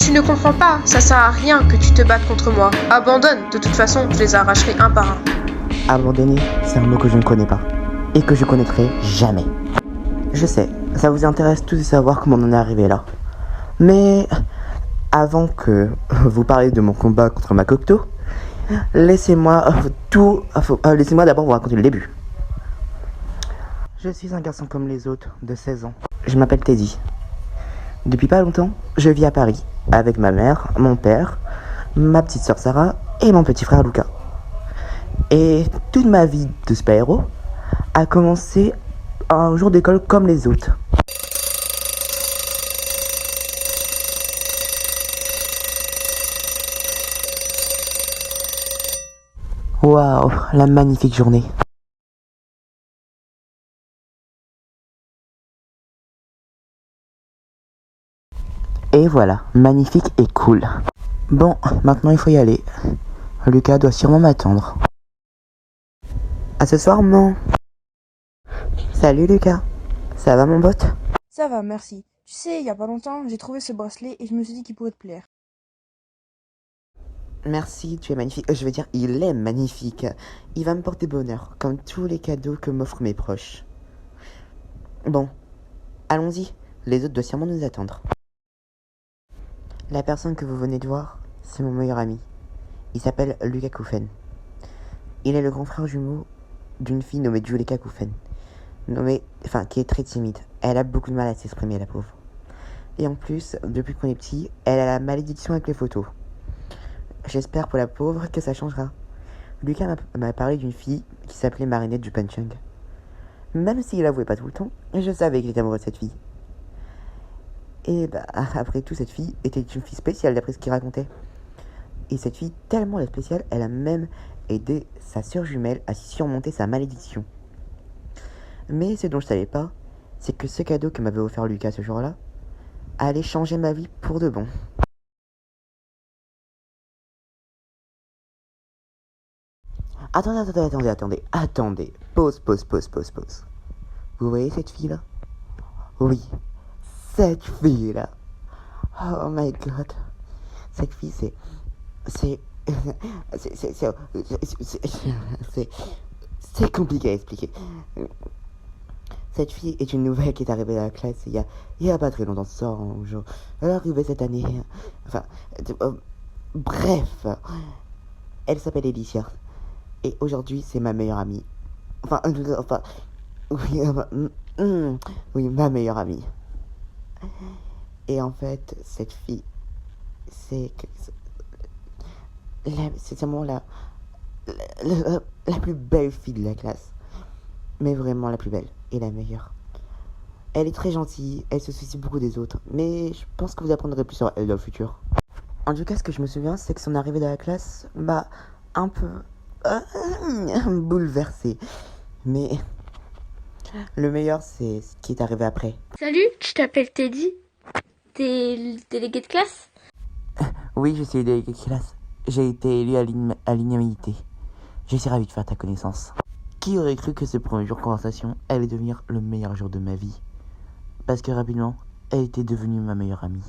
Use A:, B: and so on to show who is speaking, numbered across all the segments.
A: tu ne comprends pas, ça sert à rien que tu te battes contre moi. Abandonne, de toute façon, je les arracherai un par un.
B: Abandonner, c'est un mot que je ne connais pas. Et que je connaîtrai jamais. Je sais, ça vous intéresse tous de savoir comment on en est arrivé là. Mais avant que vous parliez de mon combat contre ma Cocteau, laissez-moi d'abord vous raconter le début. Je suis un garçon comme les autres, de 16 ans. Je m'appelle Teddy. Depuis pas longtemps, je vis à Paris, avec ma mère, mon père, ma petite sœur Sarah et mon petit frère Lucas. Et toute ma vie de super-héros a commencé un jour d'école comme les autres. Waouh, la magnifique journée. Et voilà, magnifique et cool. Bon, maintenant il faut y aller. Lucas doit sûrement m'attendre. À ce soir, maman. Salut Lucas. Ça va mon pote?
C: Ça va, merci. Tu sais, il y a pas longtemps, j'ai trouvé ce bracelet et je me suis dit qu'il pourrait te plaire.
B: Merci, tu es magnifique. Je veux dire, il est magnifique. Il va me porter bonheur, comme tous les cadeaux que m'offrent mes proches. Bon, allons-y. Les autres doivent sûrement nous attendre. La personne que vous venez de voir, c'est mon meilleur ami. Il s'appelle Lucas Koufen. Il est le grand frère jumeau d'une fille nommée Juleka Koufen. Qui est très timide. Elle a beaucoup de mal à s'exprimer, la pauvre. Et en plus, depuis qu'on est petit, elle a la malédiction avec les photos. J'espère pour la pauvre que ça changera. Lucas m'a parlé d'une fille qui s'appelait Marinette du Panchang. Même s'il l'avouait pas tout le temps, je savais qu'il était amoureux de cette fille. Et après tout, cette fille était une fille spéciale d'après ce qu'il racontait. Et cette fille, tellement spéciale, elle a même aidé sa sœur jumelle à surmonter sa malédiction. Mais ce dont je savais pas, c'est que ce cadeau que m'avait offert Lucas ce jour-là allait changer ma vie pour de bon. Attendez. Pause. Vous voyez cette fille-là? Oui, cette fille-là. Oh my god. Cette fille, c'est compliqué à expliquer. Cette fille est une nouvelle qui est arrivée dans la classe il y a pas très longtemps. Elle est arrivée cette année. Bref. Elle s'appelle Alicia. Et aujourd'hui, c'est ma meilleure amie. Oui, ma meilleure amie. Et en fait, cette fille, c'est vraiment la plus belle fille de la classe. Mais vraiment la plus belle et la meilleure. Elle est très gentille, elle se soucie beaucoup des autres. Mais je pense que vous apprendrez plus sur elle dans le futur. En tout cas, ce que je me souviens, c'est que son arrivée dans la classe m'a un peu bouleversé. Mais le meilleur, c'est ce qui est arrivé après.
D: Salut, tu t'appelles Teddy? T'es le délégué de classe?
B: Oui, je suis le délégué de classe. J'ai été élu à l'unanimité. Je suis ravi de faire ta connaissance. Qui aurait cru que ce premier jour de conversation allait devenir le meilleur jour de ma vie? Parce que rapidement, elle était devenue ma meilleure amie.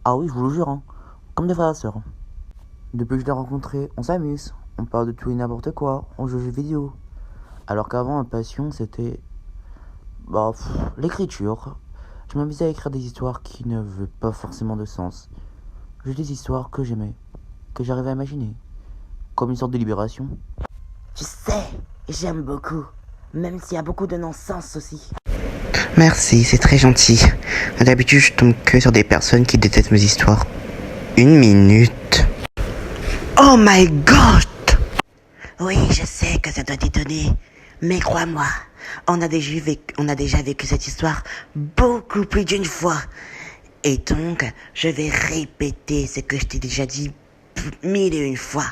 B: Ah oui, je vous le jure, hein. Comme des frères et sœurs. Depuis que je l'ai rencontrée, on s'amuse. On parle de tout et n'importe quoi. On joue aux jeux vidéo. Alors qu'avant, ma passion, c'était l'écriture. Je m'amusais à écrire des histoires qui ne veulent pas forcément de sens. Juste des histoires que j'aimais, que j'arrivais à imaginer. Comme une sorte de libération. Tu sais, j'aime beaucoup. Même s'il y a beaucoup de non-sens aussi. Merci, c'est très gentil. D'habitude, je tombe que sur des personnes qui détestent mes histoires. Une minute. Oh my god! Oui, je sais que ça doit t'étonner. Mais crois-moi, on a déjà vécu cette histoire beaucoup plus d'une fois. Et donc, je vais répéter ce que je t'ai déjà dit 1001 fois.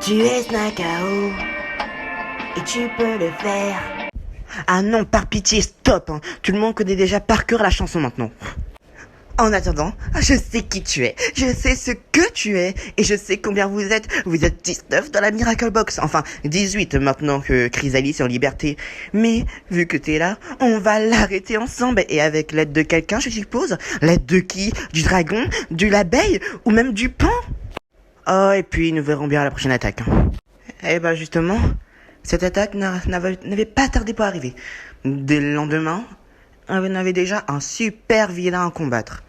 B: Tu es Snakao et tu peux le faire. Ah non, par pitié, stop, hein. Tout le monde connaît déjà par cœur la chanson maintenant. En attendant, je sais qui tu es, je sais ce que tu es, et je sais combien vous êtes. Vous êtes 19 dans la Miracle Box, enfin 18 maintenant que Chrysalis est en liberté. Mais vu que t'es là, on va l'arrêter ensemble, et avec l'aide de quelqu'un, je suppose. L'aide de qui? Du dragon? De l'abeille? Ou même du pan? Oh, et puis nous verrons bien la prochaine attaque. Eh ben justement, cette attaque n'avait pas tardé pour arriver. Dès le lendemain, on avait déjà un super vilain à combattre.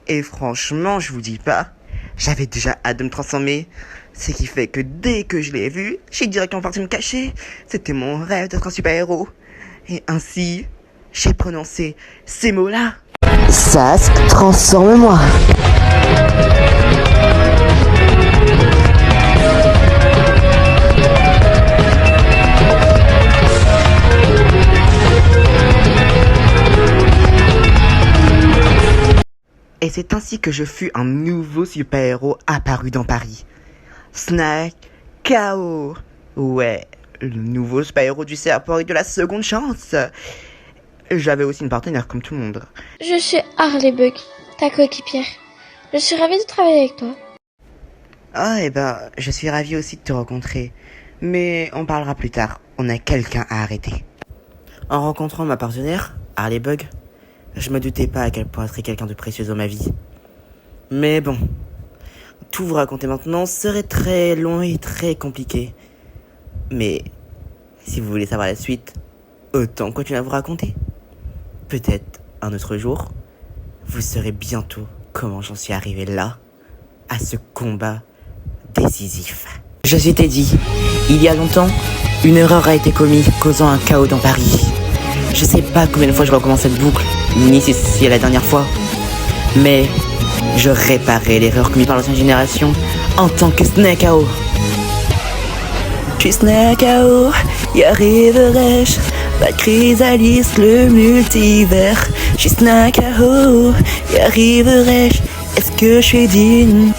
B: Et franchement, je vous dis pas, j'avais déjà hâte de me transformer. Ce qui fait que dès que je l'ai vu, j'ai directement parti me cacher. C'était mon rêve d'être un super-héros. Et ainsi, j'ai prononcé ces mots-là. Sask, transforme-moi. Et c'est ainsi que je fus un nouveau super-héros apparu dans Paris. Snack KO. Ouais, le nouveau super-héros du serpent et de la seconde chance. J'avais aussi une partenaire comme tout le monde.
D: Je suis Harley Bug, ta coéquipière. Je suis ravie de travailler avec toi.
B: Ah, et ben, je suis ravi aussi de te rencontrer. Mais on parlera plus tard. On a quelqu'un à arrêter. En rencontrant ma partenaire, Harley Bug, je me doutais pas à quel point serait quelqu'un de précieux dans ma vie. Mais bon, tout vous raconter maintenant serait très long et très compliqué. Mais si vous voulez savoir la suite, autant continuer à vous raconter. Peut-être un autre jour, vous saurez bientôt comment j'en suis arrivé là, à ce combat décisif. Je suis Teddy. Il y a longtemps, une erreur a été commise, causant un chaos dans Paris. Je sais pas combien de fois je recommence cette boucle, ni si c'est la dernière fois. Mais je réparais l'erreur commise par l'ancienne génération en tant que Snake AO. Je suis Snake AO, y arriverai-je? Pas de Chrysalis, le multivers. Je suis Snake AO, y arriverai-je? Est-ce que je suis digne?